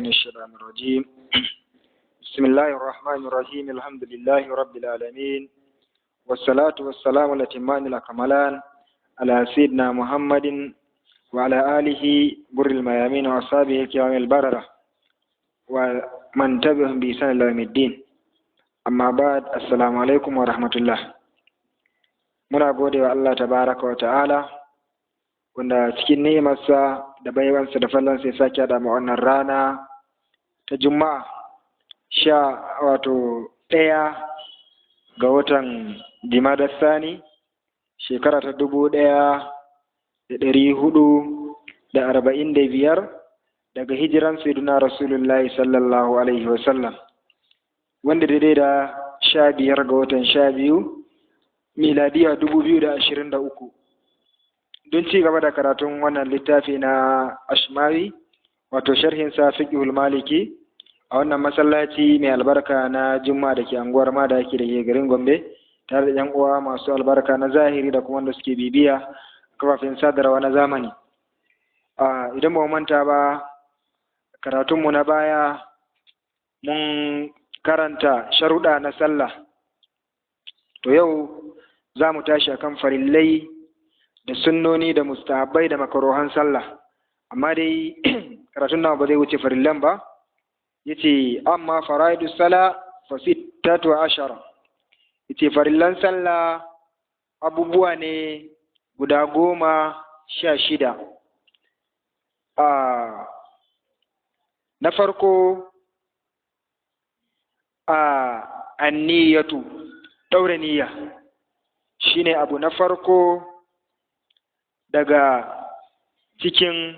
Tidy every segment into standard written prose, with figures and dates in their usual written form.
من الشيطان الرجيم. بسم الله الرحمن الرحيم. الحمد لله رب العالمين، والصلاة والسلام الأتمان الأكملان على سيدنا محمد وعلى آله بر الميامين وأصحابه الكرام البررة ومن تبعهم بإحسان إلى يوم الدين. Amma ba assalamu alaikum wa rahmatullah. Muna gode wa Allah tabaraka wa ta'ala wanda cikin ni'imarsa da baiwansa da fallansa ya sake da mu wannan rana ta Juma'a ɗaya ga watan Jimadar Sani shekara ta 1445 daga hijiran Sayyidina Rasulullahi sallallahu alaihi wa sallam, wanda daidai da 15 ga watan 12 miladiya 2023, don ci gaba da karatun wannan littafi na Ashmawi wato sharhin sa Fiqhul Maliki a wannan masallaci mai albarka na Juma'a da ke anguwar Madaki da ke garin Gombe, tare da yan uwa masu albarka na zahiri da kuma wanda suke bibiya kafafen sadarwa na zamani. Idan ba mu manta ba, karatunmu na baya mun karanta sharuɗa na sallah, to yau za mu tashi akan farillai da sunnoni da mustahabbai da makaruhan sallah, amma dai karatun nawa ba zai wuce farillan ba. Yace amma faraidus sala fa 16, yace farillan sallah abubuwa ne guda 16. Na farko anniyatu, ɗaure niyya shine abu na farko daga cikin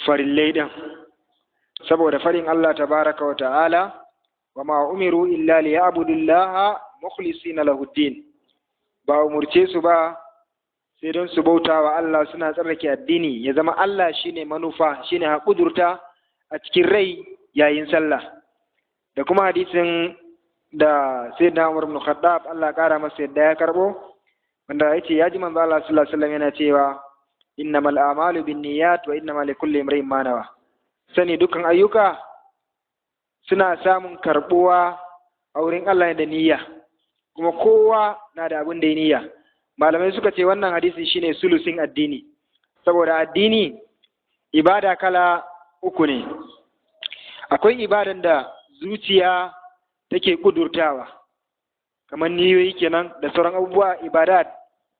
farillai ɗin, saboda farin Allah tabaraka wa ta'ala wa ma umiru illa liya'budullaha mukhlisina lahuddin, ba umurce su ba sai don su bauta wa Allah suna tsarkake addini, ya zama Allah shine manufa, shine haƙudurta a cikin rai yayin sallah. Da kuma hadisin da Sayyidina Umar ibn Khattab Allah kara masa yadda ya karbo, wanda yace ya ji manzo Allah sallallahu alaihi wasallam yana cewa innamal a'malu binniyat wa innamal likulli imrin ma nawa. Sani dukkan ayyuka suna samun karbuwa a wurin Allah da niyya, kuma kowa na da abin da ya niyya. Malamai suka ce wannan hadisi shine sulusin addini, saboda addini ibada kala uku ne. Akwai ibadan da zuciya take kudurtawa kamar niyoyi kenan da sauran abubuwa ibadat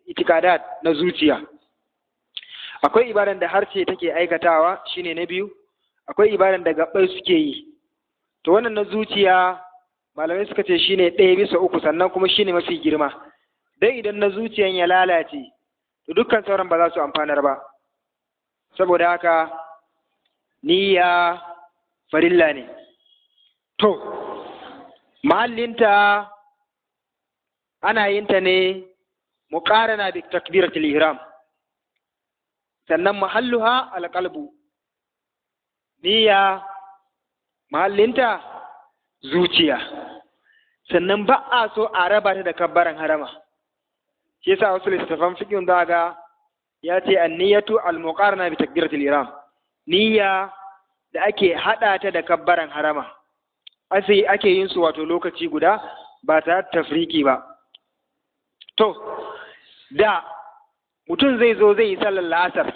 itikadat na zuciya. Akwai ibadan da harshe take aikatawa shine na biyu. Akwai ibadan da gabbai suke yi, to wannan na zuciya malamai suka ce shine 1/3, sannan kuma shine mafi girma. Dai idan na zuciyan ya lalace to dukkan sauran ba za su amfanar ba. Saboda haka niyya farilla ne. To, mahallinta ana yin ta ne muqarana bi takbiratul ihram, sannan mahalluha alqalbu. Niyya mahallinta zuciya, sannan ba a so a raba ta da kabbaran harama. Shi yasa wasu littattafan fiqhin daga ya ce an-niyyatu al-muqarana bi takbiratul ihram, niyya da ake hada ta da kabbaran harama, sai ake yin su wato lokaci guda ba ta tafriki ba. To, da mutum zai zo zai yi sallar la'asar,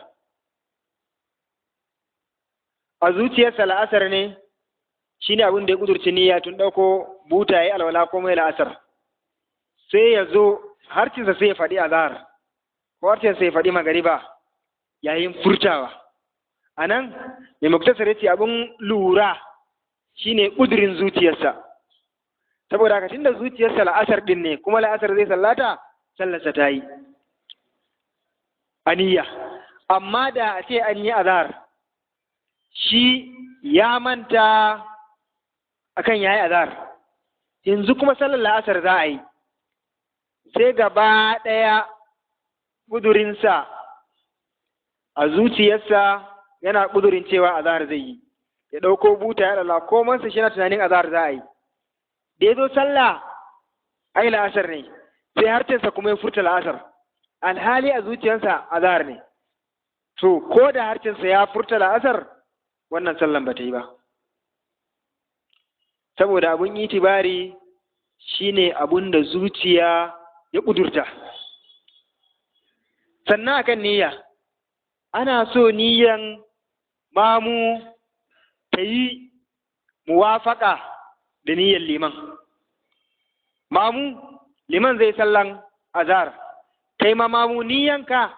a zuciyarsa la'asar ne shi ne abin da ya kudurci niyya tun ɗauko buta ya yi alwala ko mai la'asar, sai ya zo harcinsa sai ya faɗi azhar ko harcinsa ya faɗi magariba yayin furtawa. A nan mai muktasar ya ce abin lura shine ƙudurin zuciyarsa, saboda haka tunda zuciyarsa la'asar ɗin ne kuma la'asar zai sallata, sallarsa ta yi aniya. Amma da a ce an yi azhar, shi ya manta akan yayi azhar, yanzu kuma sallar la'asar za a yi, sai gaba ɗaya ƙudurinsa a zuciyarsa yana ƙudurin cewa azhar zai yi, ya ɗauko buta ya ɗala ko mansa shi na tunanin azhar za a yi. Da ya zo sallah ai la'asar ne, sai harcensa kuma ya furta la'asar, alhali a zuciyarsa azhar ne. To ko da harcensa ya furta la'asar, wannan sallan ba ta yi ba. saboda abun itibari shine abun da zuciya ya ƙudurta. Sannan akan niyya, ana so niyyan mamu ta yi muwafaƙa da niyyan liman. Liman zai sallan azhar, kai ma mamu niyyanka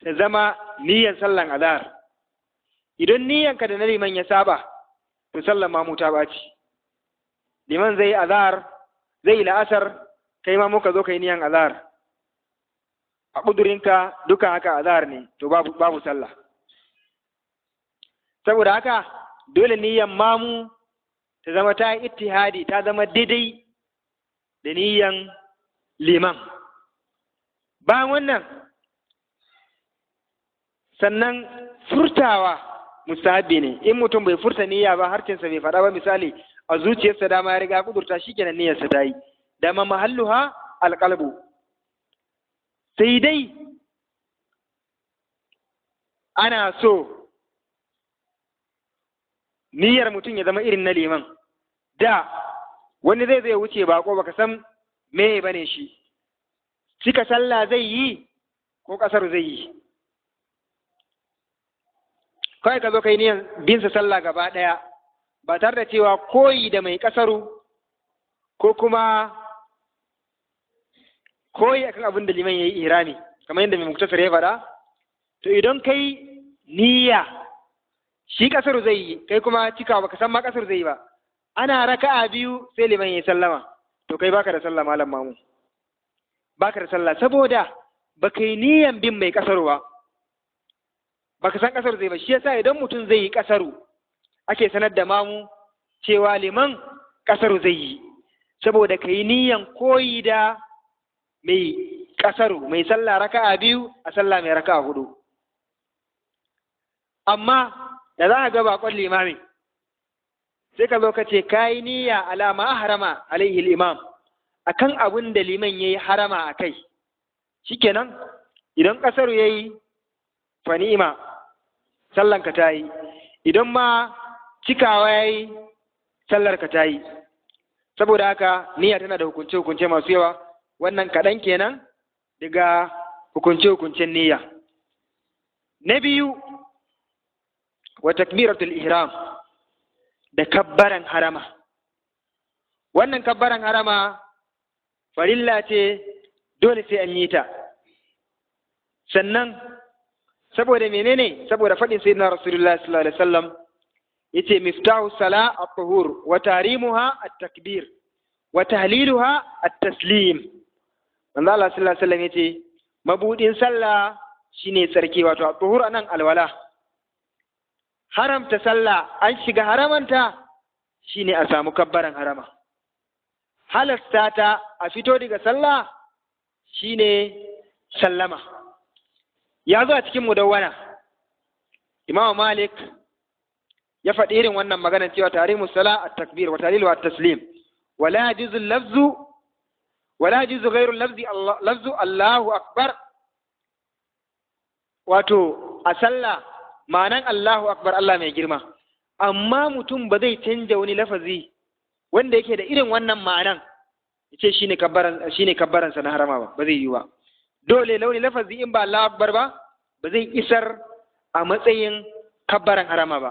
ta zama niyyan sallan azhar. Idan niyyanka da na liman ya saba, to sallan mamu ta ɓaci. Liman zai azhar, zai la'asar, kai ma muka zo kai niyan azhar. A ƙudurinka duka haka azhar ne, to babu sallah. Saboda haka dole niyan mamu ta zama ta ittihadi, ta zama daidai da niyan liman. Bayan wannan, sannan furtawa mustahabi ne. In mutum bai furta niyya ba, harcinsa bai faɗa ba, misali a zuciyarsa dama ya riga kudurta, shikenan niyyarsa ta yi. Dama mahalluha alqalbu. Sai dai ana so niyyar mutum ya zama irin na liman. Da wani zai wuce bako baka san me bane shi, cika sallah zai yi ko kasar zai yi. Kawai ka zo kai niyan binsa sallah gaba ɗaya ba tare da cewa koyi da mai kasaru ko kuma koyi akan abin da liman ya yi irami, kamar yadda mai muktasar ya faɗa. To idan kai niyya shi kasaru zai yi, kai kuma cikawa baka san ma kasaru zai yi ba, ana raka'a biyu sai liman ya sallama, to kai baka da sallah malam mamu, baka da sallah, saboda baka yi niyyan bin mai kasaru ba, baka san kasaru zai ba. Shi yasa idan mutum zai yi kasaru ake sanar da mamu cewa liman kasaru zai yi, saboda ka yi niyyan koyi da mai kasaru, mai sallah raka'a biyu a sallah mai raka'a hudu. Amma da za ka ga bakon limami sai ka zo ka ce ka yi niyya alama harama alaihi imam, akan abin da liman ya yi harama a kai. Shikenan idan kasaru ya yi fa ni'ima, sallanka ta yi. Idan ma cikawa ya yi, sallarka ta yi. Saboda haka niyya tana da hukunce-hukunce masu yawa. Wannan kaɗan kenan daga hukunce-hukuncen niyya. Na biyu, wa takbiratul ihram, da kabbaran harama. Wannan kabbaran harama farilla ce, dole sai an yi ta. Sannan saboda menene? Saboda faɗin sayyidina Rasulullah sallallahu alaihi wasallam yace miftahu sala at-tuhur wa tarimuha at-takbir wa tahliluha at-taslim. Manzo Allah sallallahu alaihi wasallam yace mabudin sallah shine tsarki, wato at-tuhur anan alwala. Haramta sallah, an shiga haramanta shine a samu kabbaran harama. Halasta ta a fito daga sallah shine sallama. Ya zo a cikin mudawwana, Imam Malik ya faɗi irin wannan maganar cewa tarimu sala at-takbir wa talilu at-taslim wala yajuzu lafzu wala yajuzu ghayru lafzu Allahu akbar. Wato a sallah ma'anan Allahu akbar, Allah mai girma, amma mutum ba zai canja wani lafazi wanda yake da irin wannan ma'anan yace shine kabbaran sa na harama ba zai yi ba. Dole launi lafazi in ba Allahu akbar ba zai isar a matsayin kabbaran harama ba.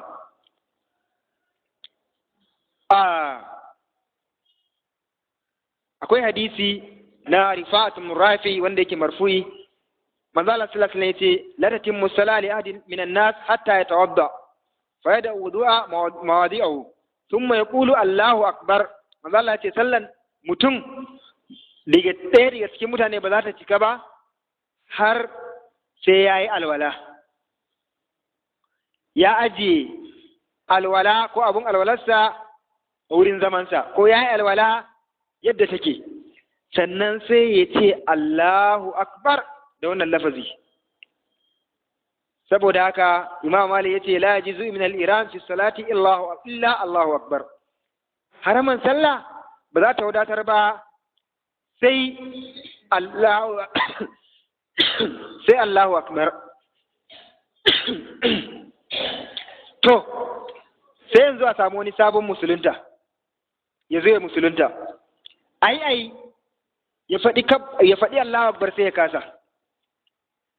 Akwai hadisi na Rifa'at bin Rafi wanda yake marfu'i, manzo Allah sallallahu alaihi wasallam yace la tatimmu salati ahadin minan nas hatta yatawadda fa yada wudu'a mawadi'ahu thumma yaqulu Allahu akbar. Manzo Allah yace sallan mutum daga ɗaya daga cikin mutane ba za ta cika ba har sai ya yi alwala, ya ajiye alwala ko abun alwalarsa a wurin zamansa, ko ya yi alwala yadda take, sannan sai ya ce Allahu akbar da wannan lafazi. Saboda haka Imam Malik ya ce la yajizu min al-iran fi salati illa Allahu akbar. Haraman sallah ba za ta wadatar ba sai Allahu akbar. To sai yanzu a samu wani sabon musulunta ya zo ya musulunta ya faɗi Allahu akbar sai ya kasa.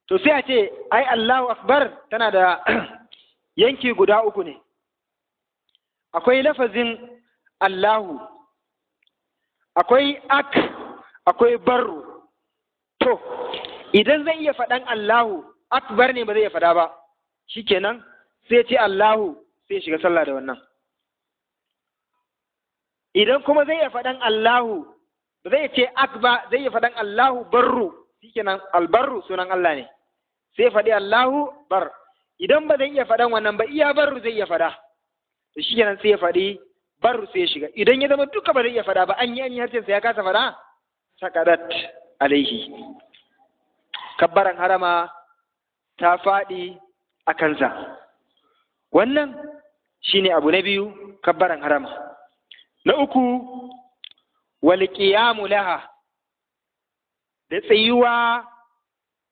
To sai a ce ai Allahu akbar tana da yanki guda uku ne. Akwai lafazin Allahu, akwai akwai barru. To idan zai iya faɗan Allahu akbar ne ba zai iya faɗa ba, shikenan sai ce Allahu sai shiga sallah da wannan. Idan kuma zai iya faɗan Allahu ba zai ce ba, zai iya faɗan Allahu barru, shikenan albarru sunan Allah ne, sai faɗi Allahu bar. Idan ba zai iya faɗan wannan ba, iya barru zai iya faɗa, to shikenan sai ya faɗi barru sai ya shiga. Idan ya zama duka ba zai iya faɗa ba, an yi harshen sa ya kasa faɗa, sakadat alaihi, kabbaran harama ta faɗi a kansa. Wannan shine abu na biyu, kabbaran harama. Na uku, wal qiyamu laha, da tsayuwa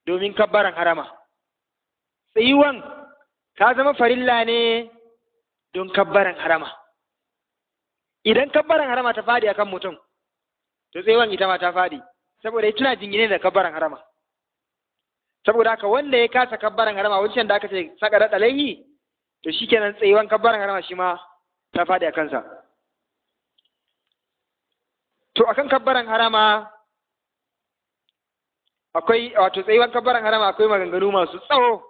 domin kabbaran harama. Tsayuwan ta zama farilla ne don kabbaran harama. Idan kabbaran harama ta faɗi akan mutum, to tsayuwan ita ma ta faɗi, saboda ita tana jingine da kabbaran harama. Saboda haka wanda ya kasa kabbaran harama, wancan da aka ce saka da alaihi, to shikenan tsayuwan kabbaran harama shi ma ta faɗi a kansa. To akan kabbaran harama tsayuwan kabbaran harama akwai maganganu masu tsawo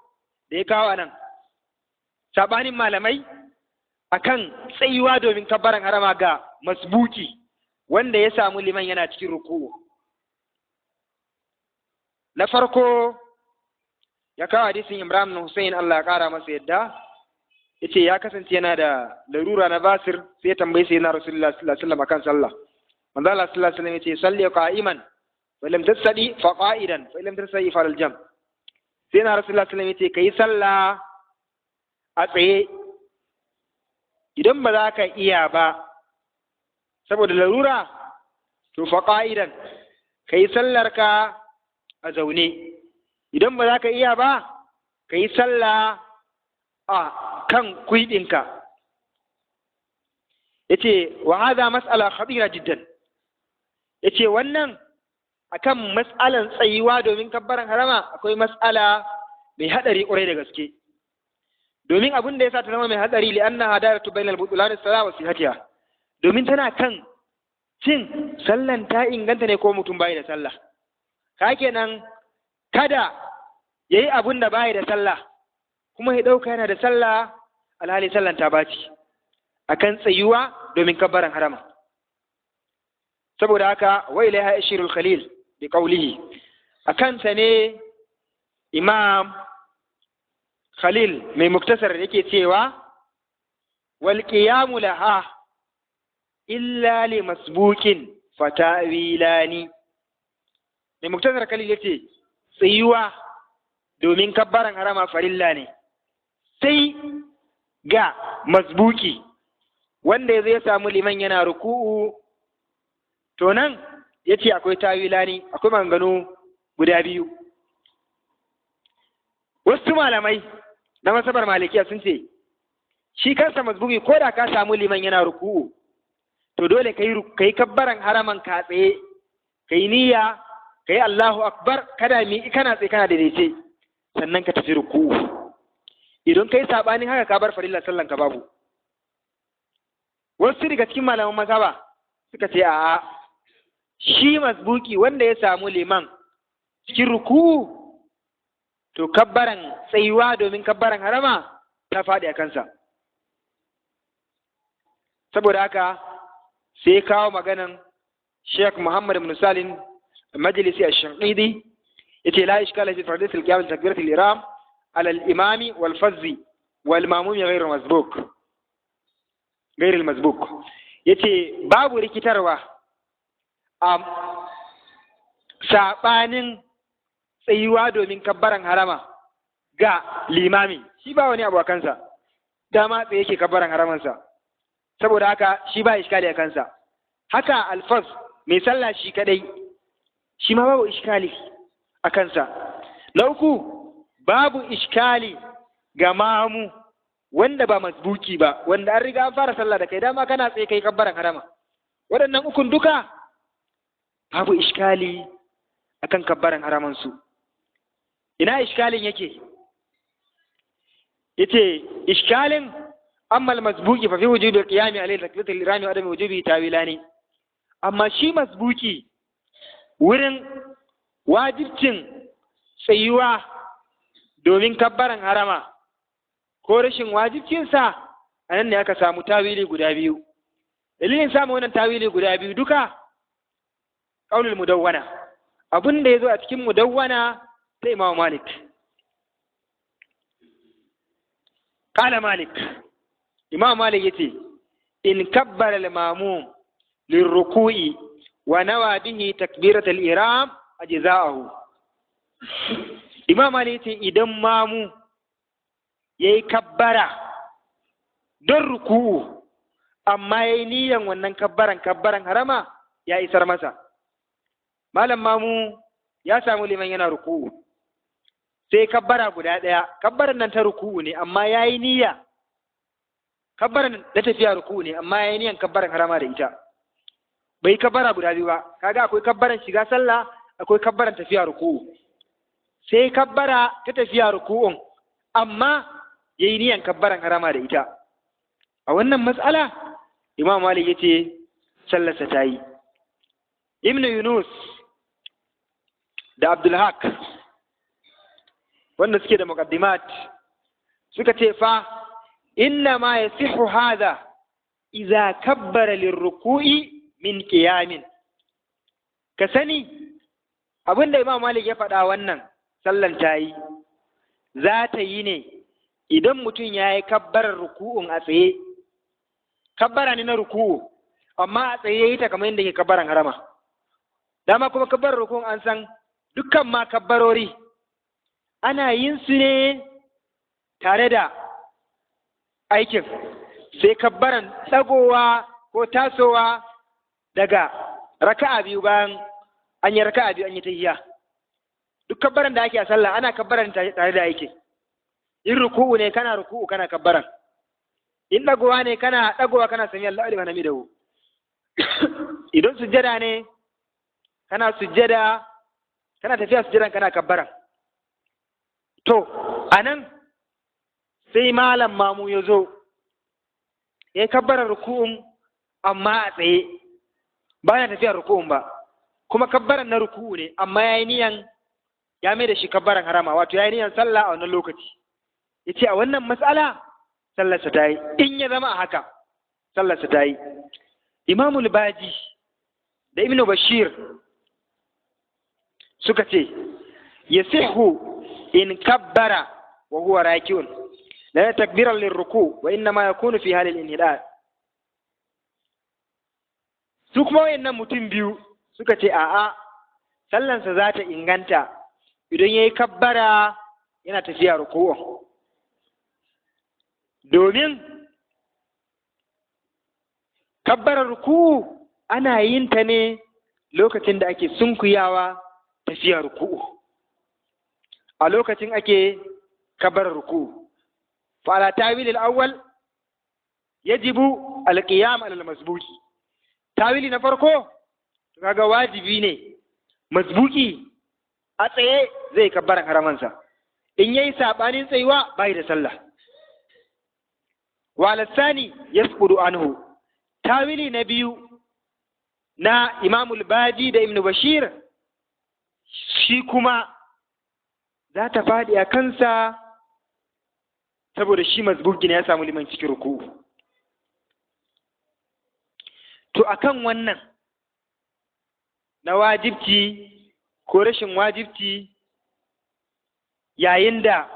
da ya kawo anan. Sabanin malamai akan tsayuwa domin kabbaran harama ga masbuki wanda ya samu liman yana cikin ruku'u. Na farko ya kawo hadisin Imran bin Hussein, Allah ya kara masa yadda, yace ya kasance yana da larura na basir, sai ya tambaye sai na Rasulullah sallallahu alaihi wasallam akan sallah. Manzo Allah sallallahu alaihi wasallam yace salli qa'iman fa lam tasadi fa qa'idan fa lam tasadi fa al-jam. Sai na Rasulullah sallallahu alaihi wasallam yace kai sallah a tsaye, idan ba za ka iya ba saboda larura, to fa qa'idan kai sallar ka a zaune, idan ba za ka iya ba ka yi sallah a kan kuɗinka. Ya ce wa haza mas'ala khatira jiddan, ya ce wannan akan mas'alan tsayuwa domin kabbaran harama akwai mas'ala mai haɗari ƙwarai da gaske. Domin abin da ya sa ta zama mai haɗari li'anna hadaratu bainal butulani sala wa sihatiha, domin tana kan cin sallan ta inganta ne ko mutum bai da sallah. Ka kenan kada ya yi abin da bai da sallah kuma ya ɗauka yana da sallah alhali sallan ta baci akan tsayuwa domin kabbaran harama. Saboda haka wa ilaiha ishirul khalil bi qawlihi, akan ta ne Imam Khalil mai muktasar yake cewa wal qiyamu laha illa li masbuqin fatawilani. Mai muktasar Khalil yace tsayuwa domin kabbaran harama farilla ne sai ga masbuki wanda ya samu liman yana ruku'u, to nan yace akwai tawilani, akwai maganganu guda biyu. Wasu malamai na masabar malikiya sun ce shi kansa masbuki ko da ka samu liman yana ruku'u, to dole kai kabbaran haraman ka tsaye, kai niyya, kai Allahu akbar, kana tsaye kana daidaice, sannan ka tafi ruku'u. Idan kai sabanin haka ka bar farilla sallan ka babu. Wasu daga cikin malaman mazhaba suka ce a'a, shi masbuki wanda ya samu liman cikin ruku'u, to kabbaran tsayuwa domin kabbaran harama ta faɗi a kansa. Saboda haka sai kawo maganan Sheikh Muhammad ibn Salim Majlisi Ash-Shanqidi, yace la ishkala fi fardhi al-qiyam takbirat al-ihram ala al-imami wal fazzi wal ma'mum ghayr al-masbuq. Yace babu rikitarwa a sabanin tsayuwa domin kabbaran harama ga limami, shi ba wani abu a kansa, dama tsaye yake kabbaran haramansa, saboda haka shi ba iskali a kansa. Haka alfaz mai sallah shi kadai, shi ma babu iskali a kansa. Na uku, babu iskali ga mamu wanda ba masbuki ba, wanda an riga an fara sallah da kai, dama kana tsaye kai kabbaran harama, waɗannan ukun duka babu iskali akan kabbaran haramansu. Ina iskalin yake? Yace iskalin amma al-masbuki fa fi wujubi al-qiyami alayhi takbiratul ihrami wa adami wujubi tawilani. Amma shi masbuki wurin wajibcin tsayuwa domin kabbaran harama ko rashin wajibcinsa a nan ne aka samu tawili guda biyu. Dalilin samun wannan tawili guda biyu duka qaulul mudawwana, abin da yazo a cikin mudawwana ta Imam Malik. Qala Malik, Imam Malik yace in kabbara al-mamum lirruku'i wa nawa bihi takbiratul ihram ajza'ahu. Imam Malik yace idan mamu yayi kabbara don ruku'u amma yayi niyan wannan kabbaran harama ya isar masa. Malam mamu ya samu liman yana ruku'u sai kabbara guda ɗaya, kabbaran nan ta ruku'u ne amma yayi niyya, kabbaran da tafiya ruku'u ne amma yayi niyan kabbaran harama da ita, bai kabbara guda biyu ba. Kaga akwai kabbaran shiga sallah, akwai kabbaran tafiya ruku'u. Sai kabbara ta tafiya ruku'un amma yayi niyan kabbaran harama da ita. A wannan matsala Imam Malik yace sallarsa ta yi. Ibn Yunus da Abdul Haq wanda suke da muqaddimat suka ce fa inna ma yasihu hadha idza kabbara lirruku'i min qiyamin. Ka sani abinda Imam Malik ya faɗa wannan sallan ta yi, za ta yi ne idan mutum ya yi kabbarar ruku'un a tsaye, kabbara ne na ruku'u amma a tsaye ya yi ta kamar yadda ke kabbaran harama. Dama kuma kabbarar ruku'un an san dukkan ma kabbarori ana yin su ne tare da aikin, sai kabbaran ɗagowa ko tasowa daga raka'a biyu bayan an yi raka'a biyu an yi tahiyya. Duk kabbaran da ake a sallah ana kabbaran tare da aikin. In ruku'u ne kana ruku'u kana kabbaran, in ɗagowa ne kana ɗagowa kana sami Allahu liman hamidahu. Idan sujjada ne kana sujjada kana tafiya sujjadan kana kabbaran. To anan sai malam mamu ya zo ya kabbara ruku'un amma a tsaye baya tafiya ruku'un ba, kuma kabbaran na ruku'u ne amma ya yi niyan ya mai da shi kabbaran harama, wato ya yi niyan sallah a wannan lokaci. Ya ce a wannan matsala sallarsa ta yi, in ya zama a haka sallarsa ta yi. Imamul Baji da Ibn Bashir suka ce yasihu in kabbara wa huwa raki'un la takbiran lirruku wa inna ma yakunu fi halil inhidar. Su kuma wayannan mutum biyu suka ce a'a sallansa za ta inganta idan yayi kabbara yana tafiya ruku'u, domin kabbarar ruku'u ana yin ta ne lokacin da ake sunkuyawa tafiya ruku'u, a lokacin ake kabbarar ruku'u. fa ala tawil al-awwal yajibu al-qiyam ala al-masbuki. Tawili na farko kaga wajibi ne masbuki a tsaye zai kabbaran haramansa, in yayi sabanin tsayuwa bai da sallah. wa al-thani yasqudu anhu. Tawili na biyu na Imamul Baji da Ibn Bashir shi kuma za ta faɗi a kansa saboda shi masbuki ne ya samu liman cikin ruku. To akan wannan na wajibci ko rashin wajibci yayin da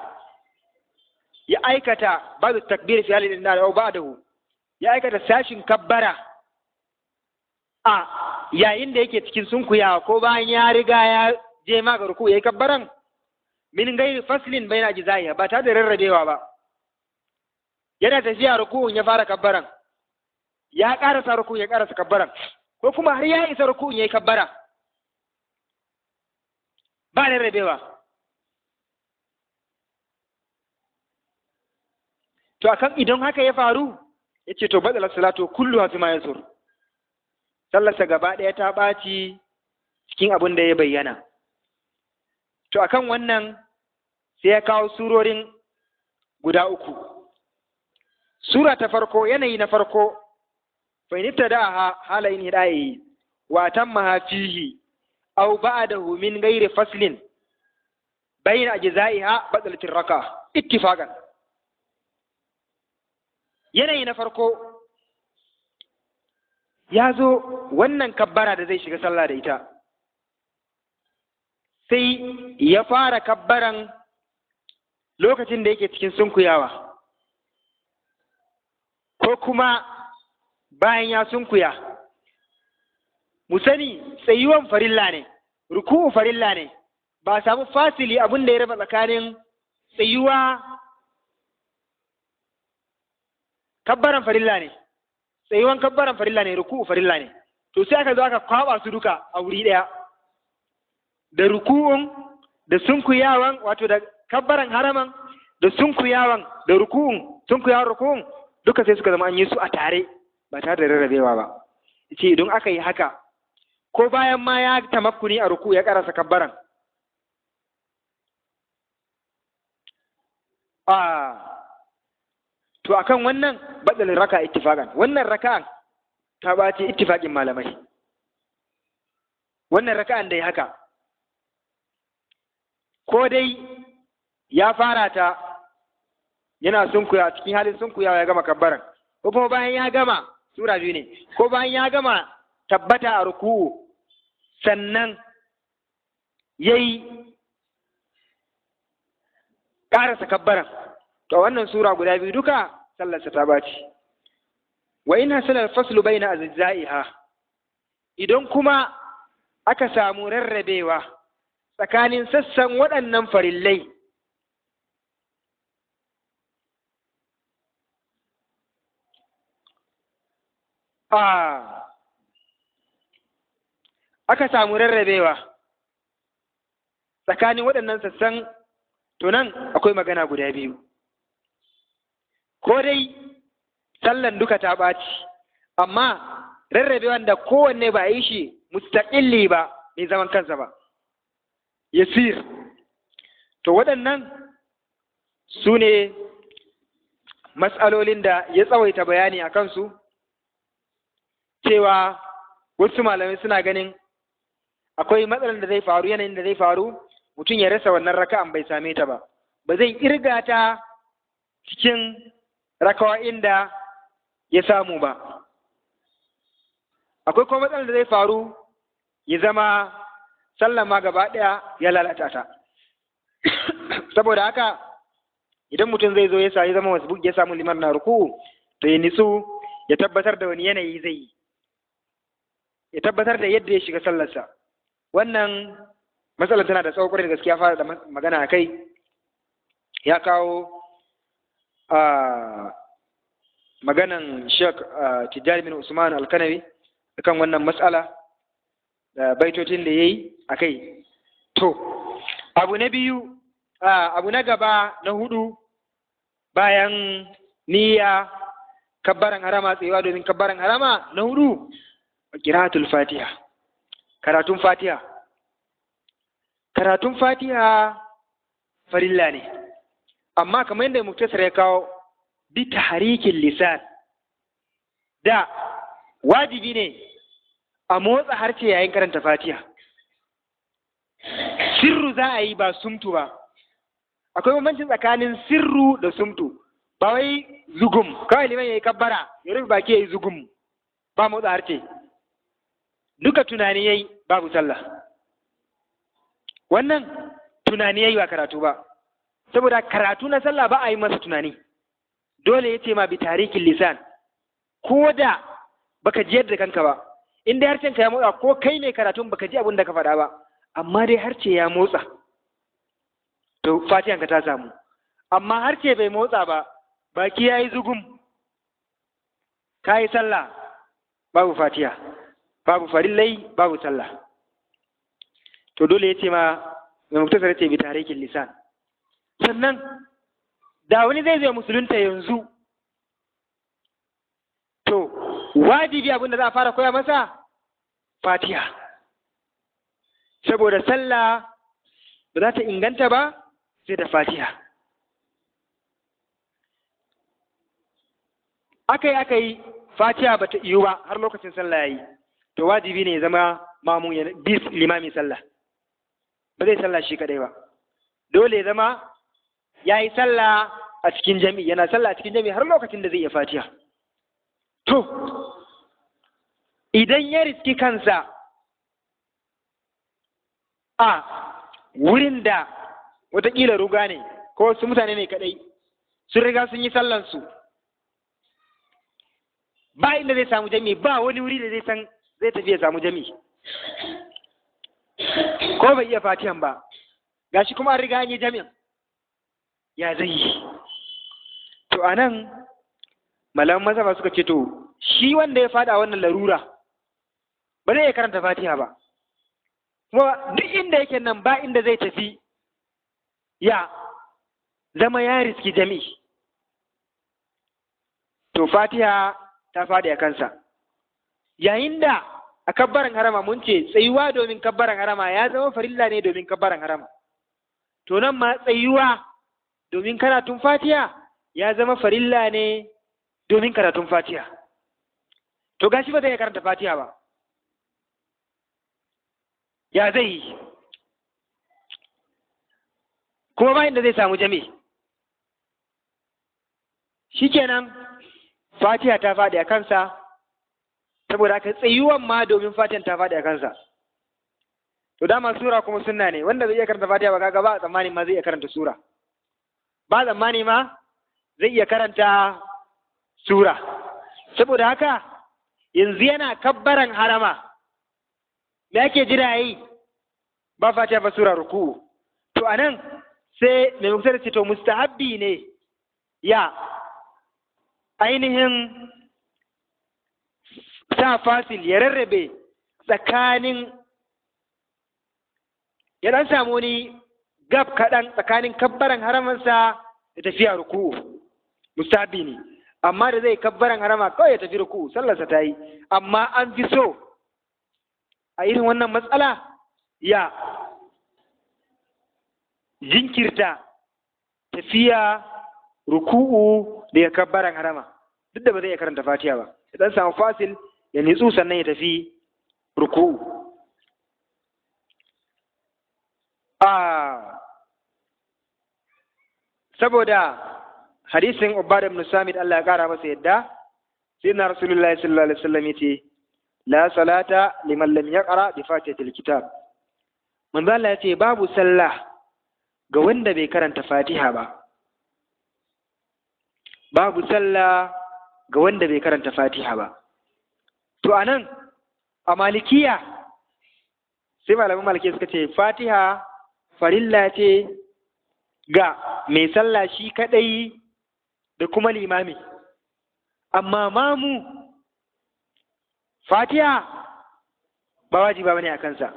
ya aikata babu takbir fi halin da au ba'dahu, ya aikata sashin kabbara a yayin da yake cikin sunkuyawa ko bayan ya riga ya je ma ga ruku yayi kabbaran min gairi faslin baina ajzaiha, ba ta da rarrabewa ba. Yana tafiya ruku'un ya fara kabbaran, ya karasa ruku'un ya karasa kabbaran, ko kuma har ya isa ruku'un yayi kabbara, ba rarrabewa. To akan idan haka ya faru yace to badala salatu kullu fi ma yasur, sallarsa gaba ɗaya ta ɓaci cikin abin da ya bayyana. To akan wannan sai ya kawo surorin guda uku. Sura ta farko, yanayi na farko, fa in ibtada'a hala in hida'i wa tammaha fihi aw ba'dahu min ghairi faslin bayna ajza'iha batalat ar-raka ittifaqan. Yanayi na farko ya zo wannan kabbara da zai shiga sallah da ita, sai ya fara kabbaran lokacin da yake cikin sunkuyawa, ko kuma bayan ya sunkuya. Mu sani tsayuwan farilla ne, ruku'u farilla ne, ba a samu fasili abin da ya raba tsakanin tsayuwa kabbaran farilla ne, tsayuwan kabbaran farilla ne, ruku'u farilla ne. To sai aka zo aka kwaba su duka a wuri ɗaya, da ruku'un da sunkuyawan, wato da kabbaran haraman da sunkuyawan da ruku'un, sunkuyawan ruku'un duka sai suka zama an yi su a tare ba tare da rarrabewa ba. Ce idan aka yi haka, ko bayan ma ya tamakkuni a ruku ya karasa kabbaran, to akan wannan badalin raka ittifaqan, wannan raka'an ta bace ittifaqin malamai. Wannan raka'an da ya haka, ko dai ya fara ta yana sunkuya, cikin halin sunkuyawa ya gama kabbaran, ko kuma bayan ya gama, sura biyu ne, ko bayan ya gama tabbata a ruku'u sannan yayi karasa kabbaran. To wannan sura guda biyu duka sallarsa ta baci. Wa in hasala al-faslu baina ajza'iha, idan kuma aka samu rarrabewa tsakanin sassan waɗannan farillai, aka samu rarrabewa tsakanin waɗannan sassan, to nan akwai magana guda biyu. Ko dai sallan duka ta ɓaci, amma rarrabewan da kowanne ba a yi shi mustaƙilli ba, mai zaman kansa ba, yasir. To waɗannan su ne matsalolin da ya tsawaita bayani a kansu, cewa wasu malamai suna ganin akwai matsalar da zai faru, yanayin da zai faru, mutum ya rasa wannan raka'an bai same ta ba, ba zai kirga ta cikin raka'o'in da ya samu ba. Akwai kuma matsalar da zai faru ya zama sallan ma gaba ɗaya ya lalata ta. Saboda haka idan mutum zai zo ya zama wasu ya samu liman na ruku, to ya nitsu ya tabbatar da wani yanayi zai yi, ya tabbatar da yadda ya shiga sallarsa. Wannan matsalar tana da tsawo kwarai da gaskiya, fara da magana a kai. Ya kawo maganan Sheikh Tijjani bin Usman Al-Kanawi akan wannan matsala da baitocin da ya yi a kai. To, abu na biyu, abu na gaba na hudu, bayan niyya, kabbaran harama, tsayuwa domin kabbaran harama, na hudu qira'atul Fatiha, karatun Fatiha. Karatun Fatiha farilla ne, amma kamar yadda Muktasar ya kawo, bi tahrikin lisan, da wajibi ne a motsa harce yayin karanta Fatiha. Sirru za a yi, ba sumtu ba. Akwai bambanci tsakanin sirru da sumtu. Ba wai zugum, kawai liman ya yi kabbara, ya rufe baki ya yi zugum, ba motsa harce. Duka tunani ya yi, babu sallah. Wannan tunani ya yi wa karatu ba. Saboda karatu na sallah ba a yi masa tunani. Dole ya ce ma bi tarikin lisan, ko da baka ji yadda kanka ba. In dai harcen ka ya motsa, ko kai mai karatun baka ji abin da ka faɗa ba, amma dai harce ya motsa, to Fatihan ka ta samu. Amma harce bai motsa ba, baki ya yi zugum, ka yi sallah, babu Fatiha, babu farillai, babu sallah. To dole ya ce ma, mai Muktasar ya ce bi tarikin lisan. Sannan da wani zai zo musulunta yanzu, to wajibi abin da za a fara koya masa fatiha, saboda sallah ba za ta inganta ba sai da fatiha. aka yi fatiha ba ta iyo ba har lokacin sallah ya yi, to wajibi ne ya zama mamun ya bi limami sallah, ba zai sallah shi kadai ba, dole ya zama ya yi sallah a cikin jami'i, yana sallah a cikin jami'i har lokacin da zai iya fatiha. To idan ya riski kansa a wurin da watakila ruga ne ko wasu mutane ne kadai sun riga sun yi sallansu, ba inda zai samu jami'i, ba wani wuri da zai san zai tafi ya samu jami'i, ko bai iya fatihan ba, gashi kuma an riga an yi jami'in, ya zai yi? To a nan malaman mazhaba suka ce to shi wanda ya fada wannan larura ba zai iya karanta fatiha ba, kuma duk inda yake nan ba inda zai tafi ya zama ya riski jami'i, to fatiha ta faɗi a kansa. Yayin da a kabbaran harama mun ce tsayuwa domin kabbaran harama ya zama farilla ne domin kabbaran harama, to nan ma tsayuwa domin karatun fatiha ya zama farilla ne domin karatun fatiha. To gashi ba zai iya karanta fatiha ba, ya zai yi? Kuma ba inda zai samu jami'i. Shikenan fatiha ta faɗi a kansa, saboda haka tsayuwan ma domin fatihan ta faɗi a kansa. To dama sura kuma sunna ne, wanda zai iya karanta fatiha ba kaga ba a tsammani ma zai iya karanta sura, ba tsammani ma zai iya karanta sura. Saboda haka yanzu yana kabbaran harama, me ake jira yi? Ba fatiha ba sura, ruku. To anan sai mai muktar ce to mustahabbi ne ya ainihin sa fasil ya rarrabe tsakanin, ya dan samu wani gab kaɗan tsakanin kabbaran haramansa da tafiya ruku'u, mustahabi ne. Amma da zai kabbaran harama kawai ya tafi ruku'u, sallarsa ta yi. Amma an fi so a irin wannan matsala ya jinkirta tafiya ruku'u da ya kabbaran harama, duk da ba zai iya karanta fatiha ba, ya dan samu fasil ya nitsu sannan ya tafi ruku'u. Saboda hadisin Ubada ibn Samit Allah ya kara masa yadda, sai na Rasulullahi sallallahu alaihi wasallam yace la salata liman lam yaqra bi fatihatil kitab. Manzo Allah yace babu sallah ga wanda bai karanta Fatiha ba. Babu sallah ga wanda bai karanta Fatiha ba. To anan a Malikiya sai malaman Malikiya suka ce Fatiha farilla ce ga mai sallah shi kadai da kuma limami, amma mamu Fatiha ba wajiba bane a kansa.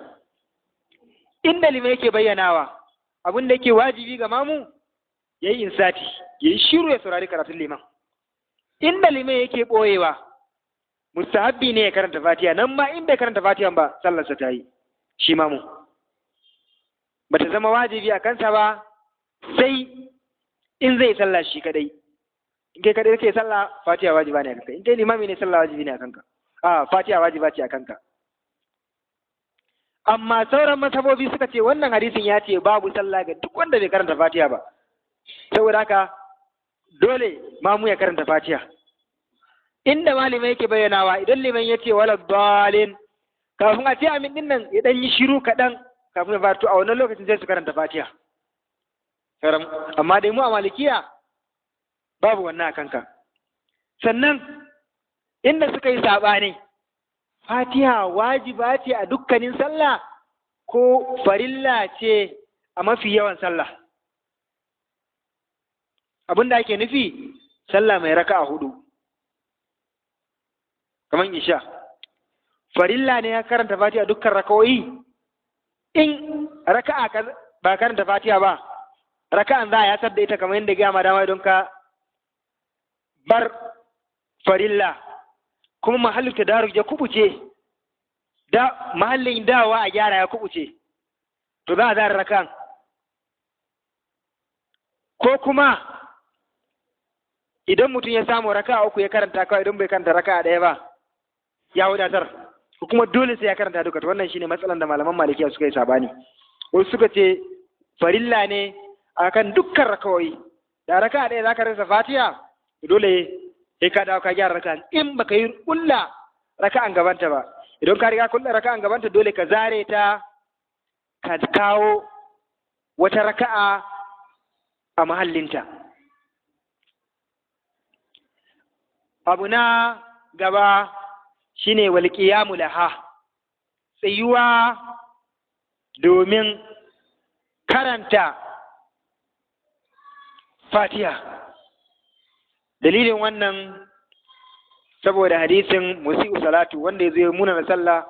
Inda limai yake bayyanawa abin da yake wajibi ga mamu yayi insati, yayi shiru ya saurari karatun liman. Inda limai yake boyewa mustahabbi ne ya karanta Fatiha, nan ma in bai karanta Fatiha ba sallarsa ta yi, shi mamu bata zama wajibi a kansa ba sai in zai sallah shi kadai. In kai kadai kake sallah Fatiha wajiba ne a kanka, in kai limami ne sallah wajibi ne a kanka, Fatiha wajiba ce a kanka. Amma sauran masabobi suka ce wannan hadisin ya ce babu sallah ga duk wanda bai karanta Fatiha ba, saboda haka dole mamu ya karanta Fatiha. Inda malamai yake bayyanawa idan liman ya ce wala dalin, kafin a ce amin din nan ya dan yi shiru kaɗan kafin ya fara, a wannan lokacin sai su karanta Fatiha. Amma dai mu a Malikiya babu wannan a kanka. Sannan inda suka yi saɓani, Fatiha wajiba ce a dukkanin sallah ko farilla ce a mafi yawan sallah. Abin da ake nufi sallah mai raka'a hudu kamar isha, farilla ne ya karanta Fatiha dukkan raka'o'i. In raka'a ba karanta Fatiha ba, raka'an za a yatar da ita kamar yadda gama dama don ka bar farilla, kuma mahallu tadarruj ya kubuce da mahallin dawa a gyara ya kubuce to za a zara rakan, ko kuma idan mutum ya samu raka uku ya karanta kawai, idan bai karanta raka ɗaya ba ya wadatar, ko kuma dole sai ya karanta duka. To wannan shine matsalan da malaman malikiya suka yi sabani. Wasu suka ce farilla ne akan dukkan rakawai, da raka ɗaya zaka rasa fatiha dole sai ka dawo ka gyara raka, in baka yi kulla raka'an gabanta ba. Idan ka riga kulla raka'an gabanta dole ka zare ta ka kawo wata raka'a a mahallinta. Abu na gaba shine wal qiyamu laha, tsayuwa domin karanta Fatiha. Dalilin wannan saboda hadisin musi'u salatu wanda ya zo muna na sallah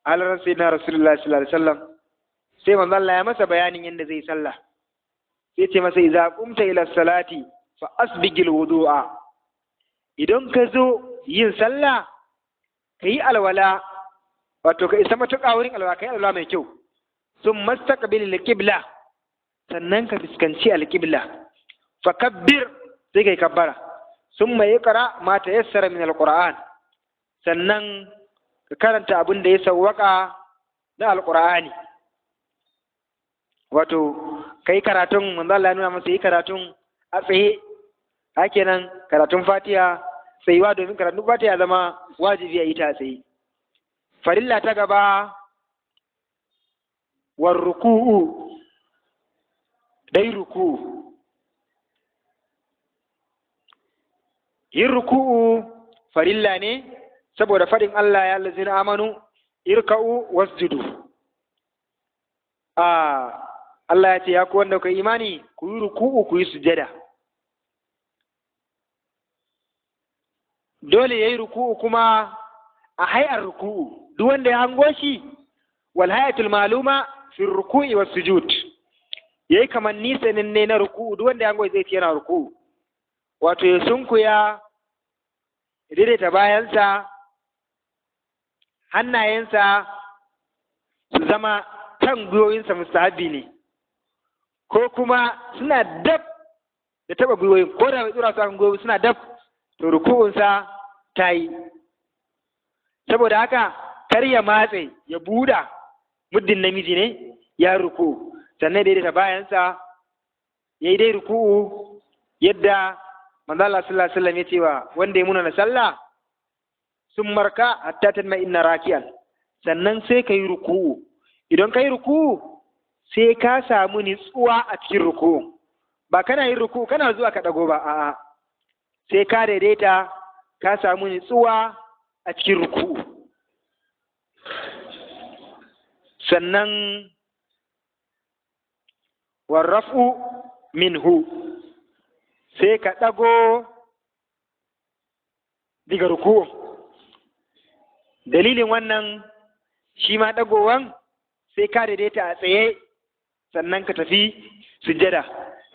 a halar sayyidina Rasulullah sallallahu alaihi wasallam, sai manzo Allah ya masa bayanin yadda zai sallah. Sai ce masa idza qumta ila salati fa asbigil wudu'a, idan ka zo yin sallah ka yi alwala, wato ka isa matuƙa wurin alwala, ka yi alwala mai kyau. Sun mastaqbil al-qibla, sannan ka fuskanci al-qibla. Fa kabbir, sai kai kabbara. Sun mai iqra ma tayassara min al-Qur'an, sannan ka karanta abin da ya sawwaka na al-Qur'ani. Wato kai karatun, manzo Allah ya nuna masa yi karatun a tsaye, hakenan karatun Fatiha tsayuwa, domin karatun Fatiha zama wajibi a yi ta tsaye. Farilla ta gaba war ruku'u, dai ruku'u. Yin ruku'u farilla ne saboda faɗin Allah ya allazina amanu irka'u wasjudu. Allah ya ce ya ku wanda ku imani ku yi ruku'u ku yi sujada. Dole ya yi ruku'u kuma a hayar ruku'u, duk wanda ya hango shi wal hayatul maluma fi ruku'i was sujud, yayi kamar nisanin ne na ruku'u, duk wanda ya hango zai ce yana ruku'u. Wato ya sunkuya, ya daidaita bayansa, hannayensa su zama kan gwiwoyinsa mustahabi ne, ko kuma suna dab da taba gwiwoyin, ko da bai tsura su kan gwiwoyi suna dab, to ruku'unsa ta yi. Saboda haka kar ya matse, ya buɗa, muddin namiji ne ya ruku'u, sannan daidaita bayansa ya yi dai ruku'u yadda manzo Allah sallallahu alaihi wasallam ya ce wa wanda ya muna na sallah, sun marka hatta tanma inna raki'an, sannan sai ka yi ruku'u. Idan ka yi ruku'u sai ka samu nitsuwa a cikin ruku'u, ba kana yin ruku'u kana zuwa ka dago ba, a'a, sai ka daidaita ka samu nitsuwa a cikin ruku'u. Sannan warraf'u minhu, sai ka ɗago daga ruku'u. Dalilin wannan shi ma ɗagowan sai ka daidaita a tsaye sannan ka tafi sujjada,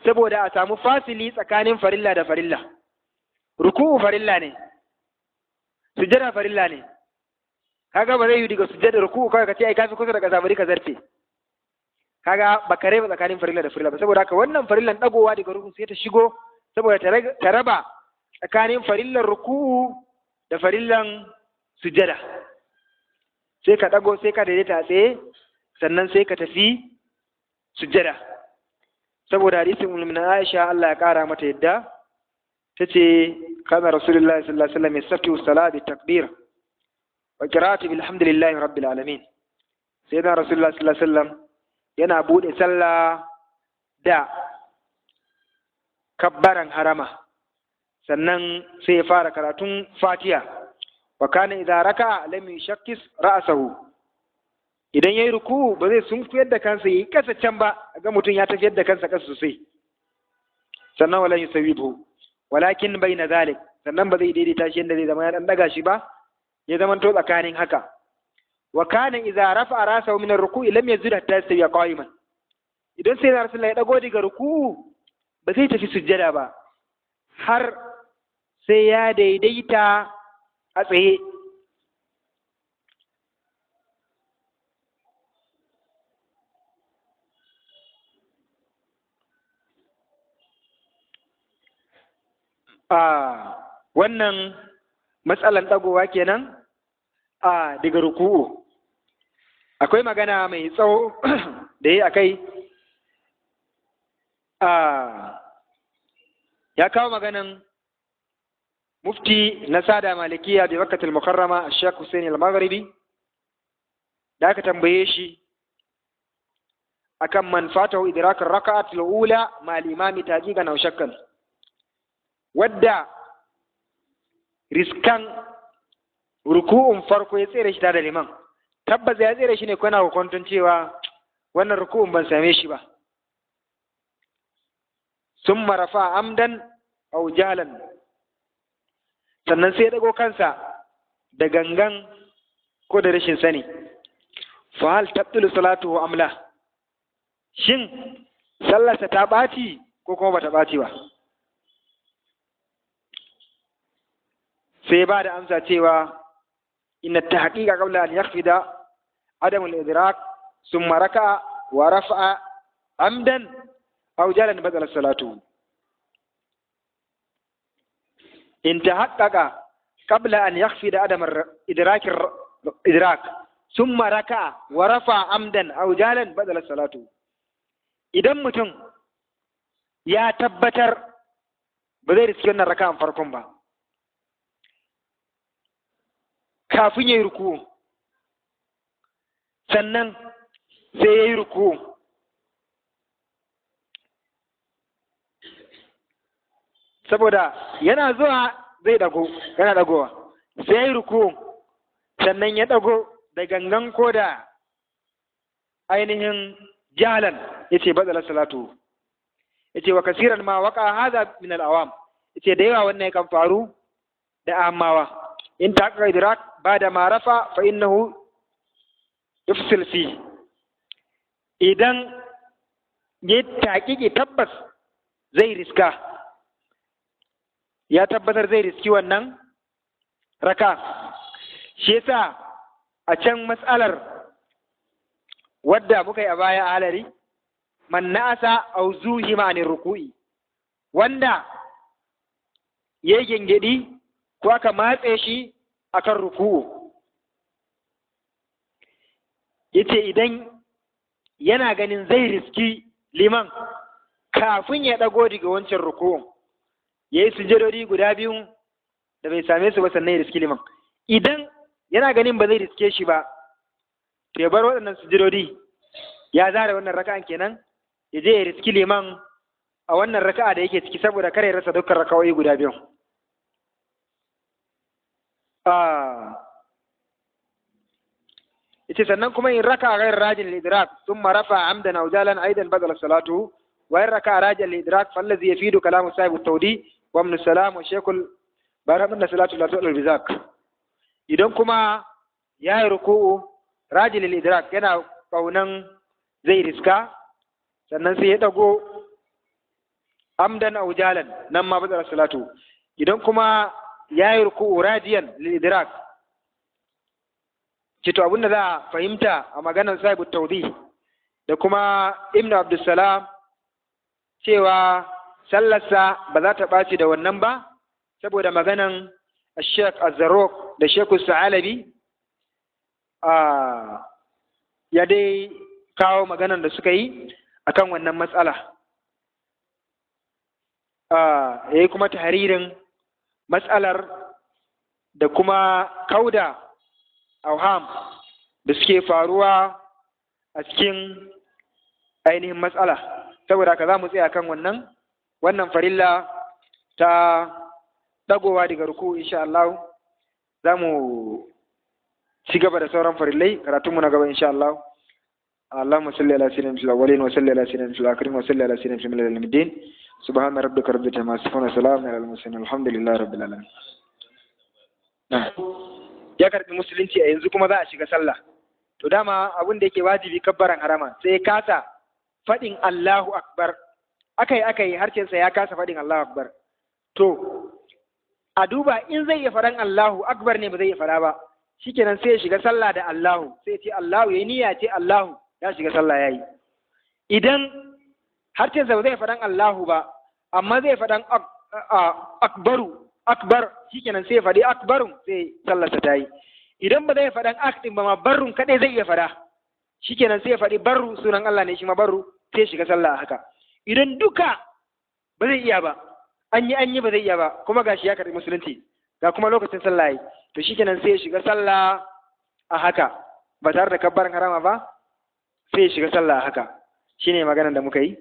saboda a samu fasili tsakanin farilla da farilla. Ruku'u farilla ne, sujjada farilla ne. Kaga ba zai yi daga sujjada ruku'u kawai ka ce ai kafi kusa da ƙasa bari ka zarce. Kaga ba ka raba tsakanin farilla da farilla ba, saboda haka wannan farillan ɗagowa daga ruku'u sai ta shigo saboda ta raba tsakanin farillan ruku'u da farillan sujjada. Sai ka ɗago, sai ka daidaita a tsaye, sannan sai ka tafi sujjada. Saboda hadisin Ummuna Aisha Allah ya ƙara mata yadda, ta ce kana Rasulullahi sallallahu alaihi wasallam yastaftihu salat bi takbir wa qira'atu bilhamdulillahi rabbil alamin. Sai da Rasulullahi sallallahu alaihi wasallam yana bude sallah da kabbaran harama, sannan sai ya fara karatun Fatiha. Wa kana idza raka'a lam yushakkis ra'sahu, idan yayi ruku ba zai sunkuyar da kansa yayi kasa can ba, ga mutum ya tafiyar da kansa kasa sosai. Sannan wala yusawibu, walakin baina zalik, sannan ba zai daidaita shi yadda zai zama ya dan daga shi ba, ya zama to tsakanin haka. Wa kana idza rafa'a ra'sahu min ar-ruku'i lam yazid hatta yastawi qa'iman, idan sai Rasulullah ya dago daga ruku ba zai tafi sujjada ba har sai ya daidaita a tsaye. wannan matsalan ɗagowa kenan daga ruku'u. Akwai magana mai tsawo da yi akai, ya kawo maganan mufti na sada malikiya da Makkatul Mukarrama Sheikh Hussein al-Maghribi da aka tambaye shi akan man fatahu idrakar raka'at al-ula ma al-imami taqiqan aw shakkan, wadda riskan ruku'un farko ya tsere shi da liman, tabbas ya tsere shi ne ko yana hukuntun cewa wannan ruku'un ban same shi ba, summa rafa amdan aw jalan, sannan sai ya dago kansa da gangan ko da rashin sani, fa hal tabtilu salatuhu am la, shin sallarsa ta ɓaci ko kuma bata ɓaci ba? sai ba da amsa cewa inna tahqiqa qabla an yakhfida adam al-idrak thumma raka'a wa rafa'a amdan aw jalan badala salatu. in tahaqqaqa qabla an yakhfida adam idrak thumma raka'a wa rafa'a amdan aw jalan badala salatu. idan mutum ya tabbatar ba zai riski wannan raka'an farkon ba kafin ya yi ruku, sannan sai ya yi ruku, saboda yana zuwa zai dago, yana dagowa, sai ya yi ruku, sannan ya dago da gangan ko da ainihin jalan, ya ce batsala salatu, ya ce wa kasiran ma waka haza min al'awam, ya ce da yawa wannan kan faru da amawa. in taƙaƙa idrak ba da marafa fa innahu yufsil fi, idan ya taƙiƙi tabbas zai riska, ya tabbatar zai riski wannan raka. shi yasa a can matsalar wadda muka yi a baya a halari, man na'asa aw zuhima anir ruku'i, wanda ya gengedi ko aka matse shi akan ruku'u, yace idan yana ganin zai riski liman kafin ya ɗago daga wancan ruku'un, ya yi sujadodi guda biyu da bai same su ba sannan ya riski liman. Idan yana ganin ba zai riske shi ba, to ya bar waɗannan sujadodi, ya zara wannan raka'an kenan, ya je ya riski liman a wannan raka'a da yake ciki saboda kare rasa dukkan raka'o'i guda biyu. Ita sannan kuma in raka ghayr rajin al-idrak thumma rafa amdan aw jalan aidan badala salatu, wa in raka rajin al-idrak fallazi yafidu kalamu sahib at-tawdi wa ibn salam wa shaykhul barakatun salatu la tu'al bizak. Idan kuma ya yi ruku'u rajin al-idrak yana kaunan zai riska, sannan sai ya dago amdan aw jalan, nan ma badala salatu. Idan kuma ya yi ruku'u rajiyan lil-idrak, cito abinda za a fahimta a maganar sahibu taudi da kuma ibnu abdussalam cewa sallarsa ba za ta ɓaci da wannan ba, saboda maganan Sheikh Az-Zarruq da Sheikh Sa'alabi ya dai kawo maganan da suka yi akan wannan matsala. Ya yi kuma tahririn matsalar da kuma kauda auham da suke faruwa a cikin ainihin matsala. Saboda haka za mu tsaya kan wannan farilla ta dagowa daga ruku insha Allah. Za mu ci gaba da sauran farillai karatunmu na gaba insha Allah. Allahumma salli ala sayyidina fil awwalin wa salli ala sayyidina fil akhirin wa salli ala sayyidina fil alamin. Subhana rabbika rabbil izzati amma yasifun wa salamun alal mursalin alhamdulillahi rabbil alamin. Ya karbi musulunci a yanzu kuma za a shiga sallah. To dama abin da yake wajibi kabbaran harama sai ya kasa faɗin Allahu akbar. Akai harshensa ya kasa faɗin Allahu akbar. To a duba in zai iya faɗan Allahu akbar ne ba zai iya faɗa ba. Shikenan sai ya shiga sallah da Allahu, sai ya ce Allahu, yayi niyya ce Allahu, ya shiga sallah yayi. Idan harshensa ba zai faɗan Allahu ba, amma zai faɗan akbar shikenan sai ya faɗi akbarun sai sallarsa ta yi. Idan ba zai faɗan ak ɗin ba ma barrun kaɗai zai iya faɗa shikenan sai ya faɗi barru sunan Allah ne shi ma barru sai shiga sallah a haka. Idan duka ba zai iya ba an yi ba zai iya ba kuma gashi ya karɓi musulunci ga kuma lokacin sallah yi to shikenan sai ya shiga sallah a haka ba tare da kabbaran harama ba sai ya shiga sallah a haka shine maganar da muka yi.